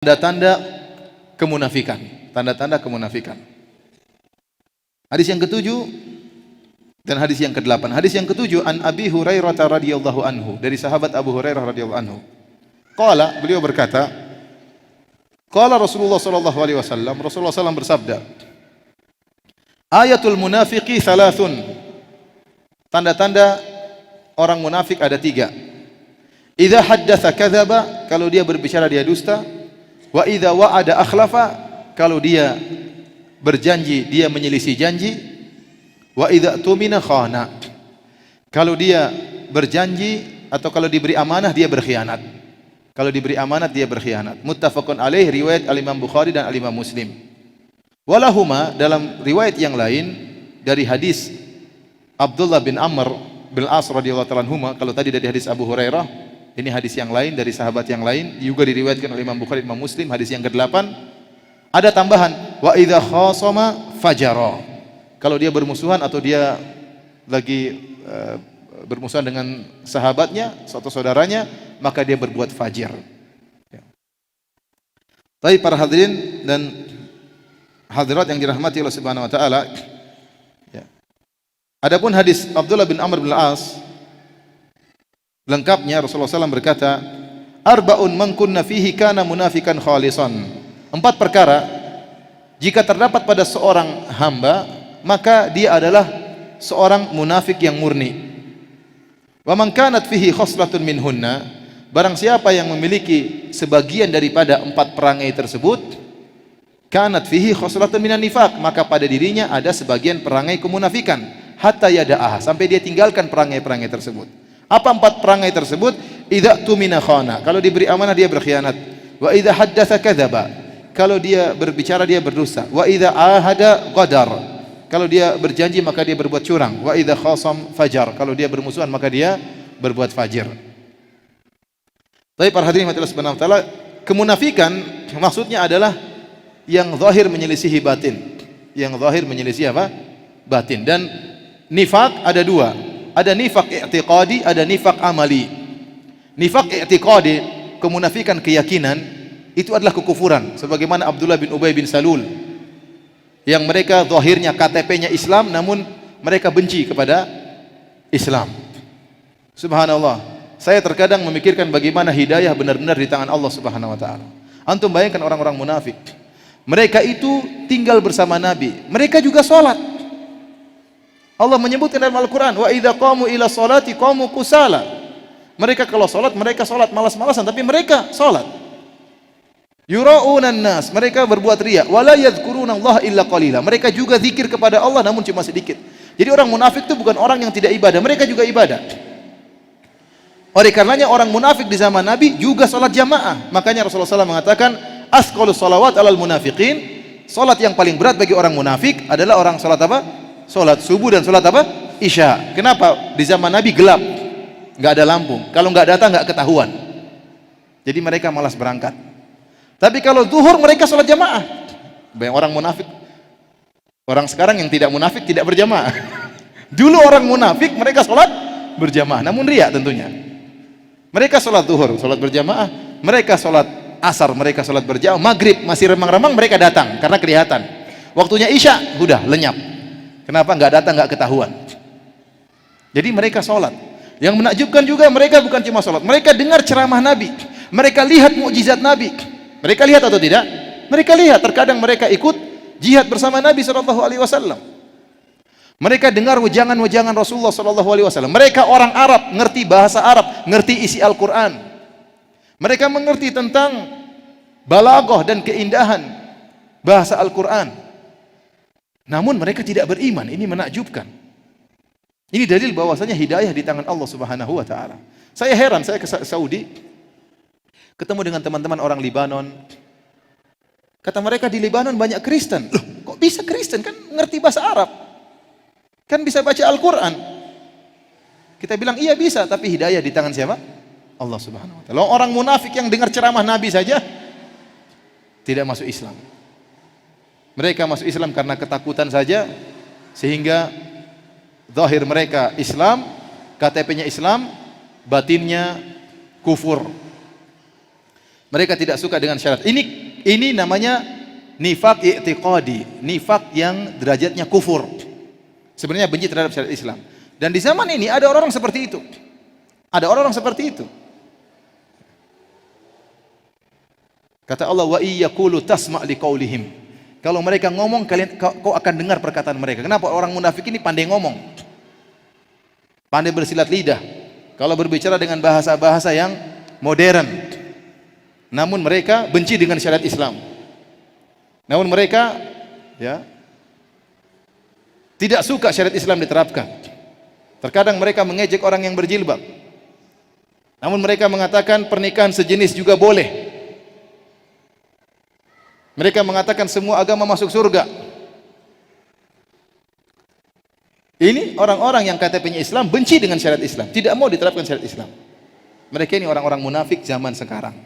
tanda-tanda kemunafikan. Tanda-tanda kemunafikan. Hadis yang ketujuh dan hadis yang kedelapan. Hadis yang ketujuh, an Abi Hurairah radhiyallahu anhu, dari sahabat Abu Hurairah radhiyallahu anhu. Qala, beliau berkata, qala Rasulullah sallallahu alaihi wasallam, Rasulullah sallallahu bersabda, ayatul munafiqi thalathun. Tanda-tanda orang munafik ada tiga. Idza haddatsa kadzaba, kalau dia berbicara dia dusta. Wa idza wa'ada akhlafa, kalau dia berjanji dia menyelisih janji. Wa idza tumina khana, kalau dia berjanji atau kalau diberi amanah dia berkhianat. Kalau diberi amanat dia berkhianat. Muttafaqun alaih, riwayat Al-Imam Bukhari dan Al-Imam Muslim. Walahuma, dalam riwayat yang lain dari hadis Abdullah bin Amr bin As radhiyallahu ta'ala anhuma, kalau tadi dari hadis Abu Hurairah, ini hadis yang lain dari sahabat yang lain juga diriwayatkan oleh Imam Bukhari dan Imam Muslim, hadis yang ke-8. Ada tambahan, wa idza khasama fajara, kalau dia bermusuhan atau dia lagi bermusuhan dengan sahabatnya atau saudaranya, maka dia berbuat fajir. Ya. Baik para hadirin dan hadirat yang dirahmati Allah Subhanahu wa taala. Ya. Adapun hadis Abdullah bin Amr bin Al-As, lengkapnya Rasulullah SAW berkata, arba'un man kunna fihi kana munafikan khalisan. 4 perkara jika terdapat pada seorang hamba, maka dia adalah seorang munafik yang murni. Wa man kanat fihi khoslatun minhunna, barang siapa yang memiliki sebagian daripada 4 perangai tersebut, kanat fihi khoslatun minan nifaq, maka pada dirinya ada sebagian perangai kemunafikan, hatta yada'ah, sampai dia tinggalkan perangai-perangai tersebut. Apa 4 perangai tersebut? Idza tumina khana, kalau diberi amanah dia berkhianat. Wa idza haddatsa kadzaba, kalau dia berbicara dia berdusta. Wa idza ahada qadar, kalau dia berjanji maka dia berbuat curang. Wa idza khasam fajar, kalau dia bermusuhan maka dia berbuat fajir. Tapi para hadirin Allah Subhanahu wa taala, kemunafikan maksudnya adalah yang zahir menyelisihi batin. Yang zahir menyelisihi apa? Batin. Dan nifaq ada 2. Ada nifaq i'tiqadi, ada nifaq amali. Nifaq i'tiqadi, kemunafikan keyakinan, itu adalah kekufuran, sebagaimana Abdullah bin Ubay bin Salul, yang mereka zahirnya KTP-nya Islam namun mereka benci kepada Islam. Subhanallah, saya terkadang memikirkan bagaimana hidayah benar-benar di tangan Allah Subhanahu wa taala. Antum bayangkan orang-orang munafik, mereka itu tinggal bersama Nabi, mereka juga salat. Allah menyebutkan dalam Al-Quran, wa idza qamu ila sholati qamu kusala. Mereka kalau salat, mereka salat malas-malasan, tapi mereka salat. Yura'unan nas, mereka berbuat riya. Wala yadhkuruna Allah illa qalila, mereka juga zikir kepada Allah namun cuma sedikit. Jadi orang munafik itu bukan orang yang tidak ibadah, mereka juga ibadah. Oleh karenanya orang munafik di zaman Nabi juga salat jamaah. Makanya Rasulullah SAW mengatakan, asqalus salawat alal munafiqin, salat yang paling berat bagi orang munafik adalah orang salat apa? Salat subuh dan salat apa? Isya. Kenapa? Di zaman Nabi gelap, nggak ada lampu. Kalau nggak datang nggak ketahuan. Jadi mereka malas berangkat. Tapi kalau zuhur mereka salat jamaah. Banyak orang munafik. Orang sekarang yang tidak munafik tidak berjamaah. Dulu orang munafik mereka salat berjamaah, namun riya tentunya. Mereka salat zuhur, salat berjamaah. Mereka salat asar, mereka salat berjamaah. Maghrib masih remang-remang mereka datang karena kelihatan. Waktunya isya udah lenyap. Kenapa nggak datang, nggak ketahuan? Jadi mereka sholat. Yang menakjubkan juga mereka bukan cuma sholat, mereka dengar ceramah Nabi, mereka lihat mukjizat Nabi. Mereka lihat atau tidak? Mereka lihat. Terkadang mereka ikut jihad bersama Nabi SAW. Mereka dengar wejangan-wejangan Rasulullah SAW. Mereka orang Arab, ngerti bahasa Arab, ngerti isi Al-Quran. Mereka mengerti tentang balaghah dan keindahan bahasa Al-Quran. Namun mereka tidak beriman. Ini menakjubkan. Ini dalil bahwasanya hidayah di tangan Allah Subhanahu wa taala. Saya heran, saya ke Saudi ketemu dengan teman-teman orang Libanon. Kata mereka di Libanon banyak Kristen. Loh, kok bisa Kristen? Kan ngerti bahasa Arab. Kan bisa baca Al-Qur'an. Kita bilang iya bisa, tapi hidayah di tangan siapa? Allah Subhanahu wa taala. Orang munafik yang dengar ceramah Nabi saja tidak masuk Islam. Mereka masuk Islam karena ketakutan saja, sehingga zahir mereka Islam, KTP-nya Islam, batinnya kufur. Mereka tidak suka dengan syarat. Ini namanya nifak i'tiqadi, nifak yang derajatnya kufur. Sebenarnya benci terhadap syariat Islam. Dan di zaman ini ada orang-orang seperti itu. Ada orang-orang seperti itu. Kata Allah, wa iyyaqulu tasma' liqaulihim. Kalau mereka ngomong, kau akan dengar perkataan mereka. Kenapa? Orang munafik ini pandai ngomong, pandai bersilat lidah. Kalau berbicara dengan bahasa-bahasa yang modern, namun mereka benci dengan syariat Islam. Namun mereka tidak suka syariat Islam diterapkan. Terkadang mereka mengejek orang yang berjilbab. Namun mereka mengatakan pernikahan sejenis juga boleh. Mereka mengatakan semua agama masuk surga. Ini orang-orang yang KTP-nya Islam benci dengan syariat Islam, tidak mau diterapkan syariat Islam. Mereka ini orang-orang munafik zaman sekarang.